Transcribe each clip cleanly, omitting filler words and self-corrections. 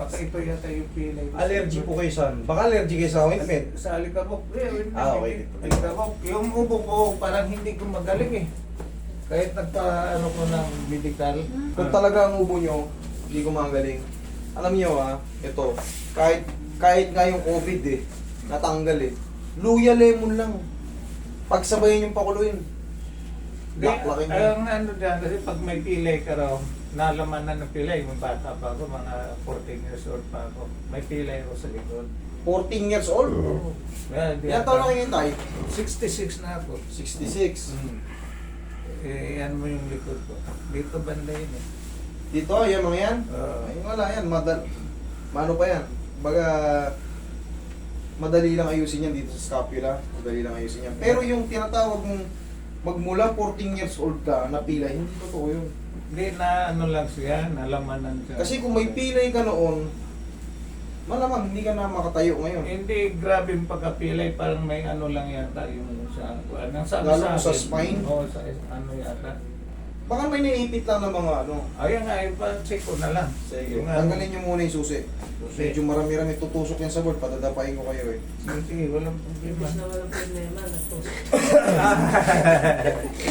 Baka ito yata yung pilay. Allergy po kayo sa baka allergy kayo sa ointment. Sa alikabok. Okay. Alikabok. Yung ubo ko, parang hindi ko magaling eh. Kahit nagpa-ano ko ng medical. Kung talaga ang ubo nyo, hindi ko magaling. Alam nyo ito, kahit nga yung COVID natanggal Luya lemon lang. Pagsabayin yung pakuluin. Laklakin mo. Ang ano dyan, kasi pag may pilay ka raw, nalaman na ng pilay, yung bata pa ako, mga 14 years old pa ako. May pilay ako sa likod. 14 years old? Ilan taon na kayo tayo? 66 na ako. 66. Yan mo yung likod ko. Dito banda yun eh. Dito, yan mga yan? Ay, wala yan. Mano pa yan? Baga, madali lang ayusin yan dito sa scapula. Madali lang ayusin yan. Pero yung tinatawag mong magmula 14 years old ka na pilay, hindi totoo yun. Hindi na ano lang siya, nalamanan siya. Kasi kung may pilay ka noon, malamang hindi ka na makatayo ngayon. Hindi grabe yung pagkapilay, parang may ano lang yata yung sa anong sabi Lalo sa sa akin. spine? Oo, sa ano yata. Baka may naipit lang ng mga ano. Ayun nga, ipa-check ko na lang. Sige, Yung ano. tanggalin nyo muna yung susi. Medyo marami-rami tutusok yan sa board, patadapain ko kayo Sige, walang problema. Imbis na walang problema, nagtusok.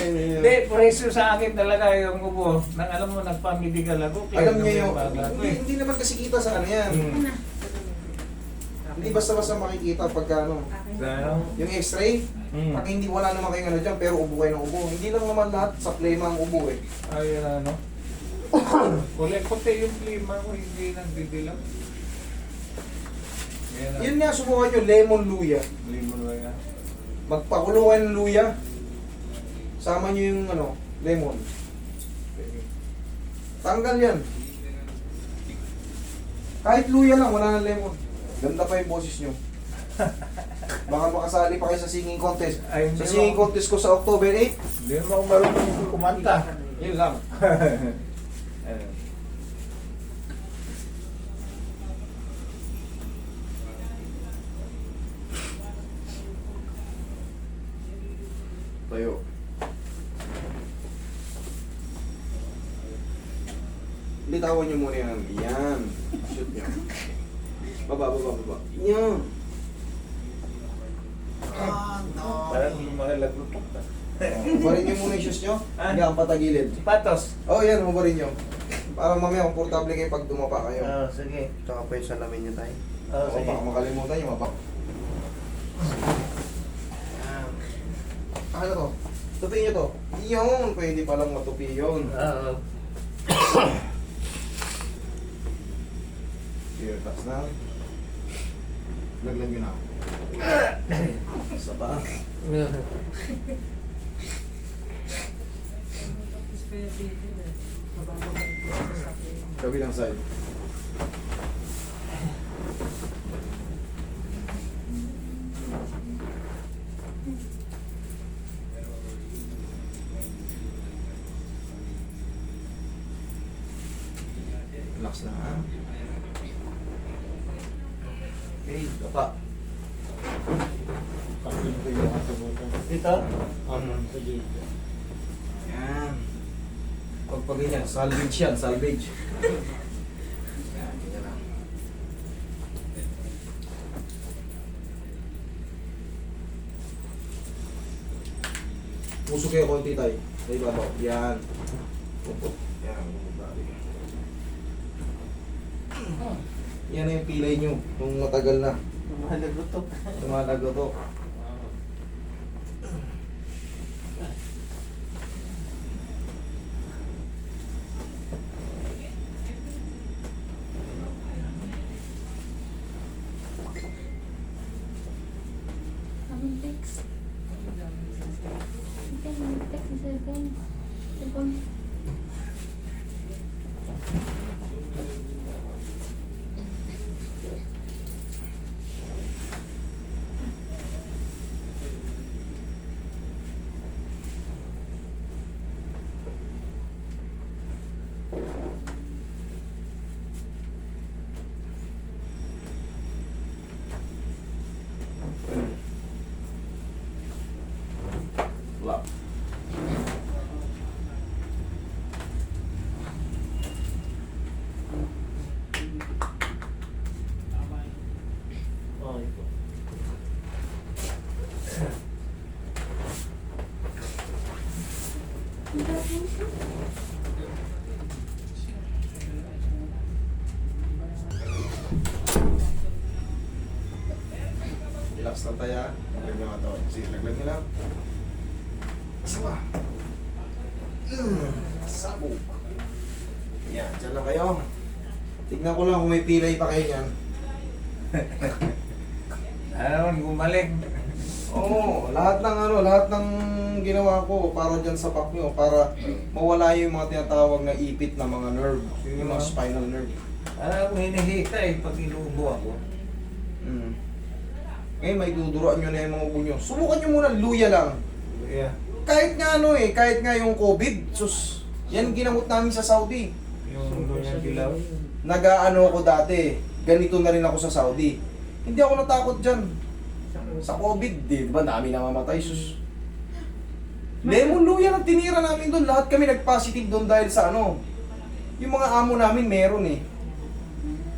Hindi, preso sa akin talaga yung ubo. Nang alam mo, nagpa-medical ako. Alam niyo yung, baga ko eh. hindi naman kasi kita sa ano yan. Hmm. Hindi basta-basta makikita pagka ano. Ano? Yung x-ray, Hmm. pag hindi wala naman kayong ano dyan, pero ubo kayo ng ubo. Hindi lang naman lahat sa plema ang ubo Ayun ano. Kulay puti yung klima ko, hindi nagdidilang. Yun nga, subukan nyo, lemon luya. Limon ba yan? Magpakulo kayo ng luya. Sama nyo yung ano, lemon. Tanggal yan. Kahit luya lang, wala ng lemon. Ganda pa yung boses nyo. Baka makasali pa kayo sa singing contest. Ay, Sa hindi singing mo- contest ko sa October 8, Hindi mo ako marunong kumanta. yun lang. Tayo. Bitawan nyo muna yan. Yan. Shoot nyo. Baba. Yan. Parang lumalag ko. Ubarin nyo muna yung shoes nyo. Ah. Hanggang patagilid. Patos. Oh, yan. Ubarin nyo. Para mamaya komportable kayo pag dumapa kayo. Sige. Tsaka pa yung salamin nyo tayo. Oh, O, baka makalimutan nyo. Ano to? Tupi nyo to. Yun. Pwede palang matupi yun. Oo. Here, taas na. Laglag nyo na. Sa pa. Kabilang side. Relax na ha. Okay, dapa. Dito? Yan. Pag ganyan, salvage yan, salvage. Yan, ganyan lang. Puso kayo konti tayo. Sa ibabaw. Yan. Pupot. Yan. bumabalik. Yan na yung pilay nyo. Nung matagal na. Lumalag ko to. Tumalago to. Text. Text sa cellphone. Cellphone. Relax lang tayo ha. Laglag nyo ito. Sige, laglag nyo lang. Isa pa. Sabog. Yan, dyan lang kayo. Tignan ko lang kung may pilay pa kayo yan. Ano, gumaling. Oo, lahat ng ginawa ko para dyan sa back nyo, para mawala yung mga tinatawag na ipit na mga nerve, yung mga spinal nerve. Hinihita pag inuubo ako. Ngayon may duduroan nyo na yung mga ubo nyo. Subukan nyo muna, luya lang. Yeah. Kahit nga kahit nga yung COVID, sus, yan ginamot namin sa Saudi. Yung lunyang dilaw. Nag-aano ako dati, ganito na rin ako sa Saudi. Hindi ako natakot dyan. Sa COVID, di ba, dami namamatay, sus. Lemon luya ang tinira namin doon. Lahat kami nag-positive doon dahil sa ano. Yung mga amo namin meron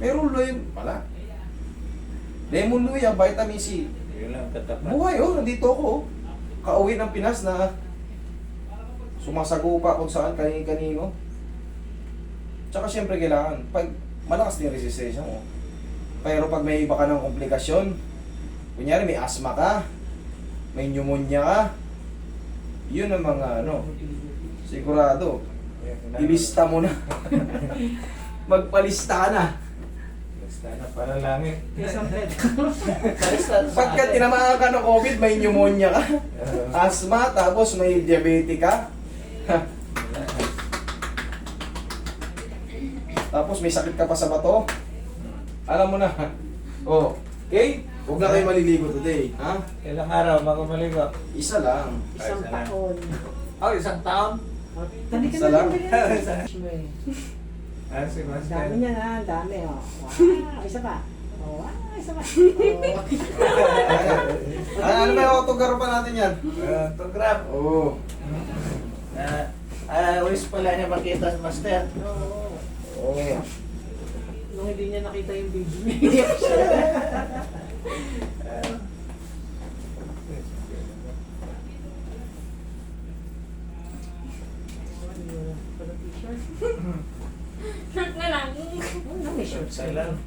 Meron luya, wala. Lemon luya, vitamin C. Yun lang katapat. Buhay, nandito ako. Kauwi ng Pinas na sumasago pa kung saan, kanino. Tsaka syempre kailangan, pag malakas din resistensya mo. Pero pag may iba ka ng komplikasyon, kunyari may asthma ka, may pneumonia ka, yun ang mga sigurado. Ilista mo na. Magpalista ka na. Basta na para langit. Isang bed. Pagka tinamaan ka ng COVID, may pneumonia ka, asthma, tapos may diabetes ka. Tapos may sakit ka pa sa bato. Alam mo na. Okay? Huwag na kayo maliligo today. Ha? Ilang araw bago maligo? Isa lang. Isang taon. Oh, isang taon? Tandi ka Isa lang. Si Dami Master. niya na, dami oh. Wow, isa pa. Oh, wow, isa pa. Oh. Ano ba yung autograph pa natin yan? Autograph. Oo. Wish pala niya makita si Master. Oo. Oo. Nung hindi niya nakita yung video niya. Short na lang. Oh, may short Sa lang.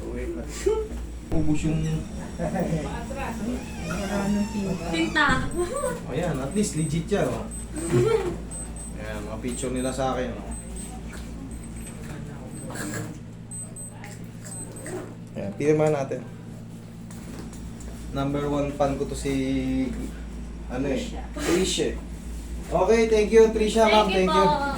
Uwi pa. Ubus yung... Tinta. O yan, at least legit yan. Ayan, mga picture nila sa akin. Ayan, pirma natin. Number 1 fan ko to si... Trisha. Okay, thank you Trisha, ma'am. Thank you Thank you. po.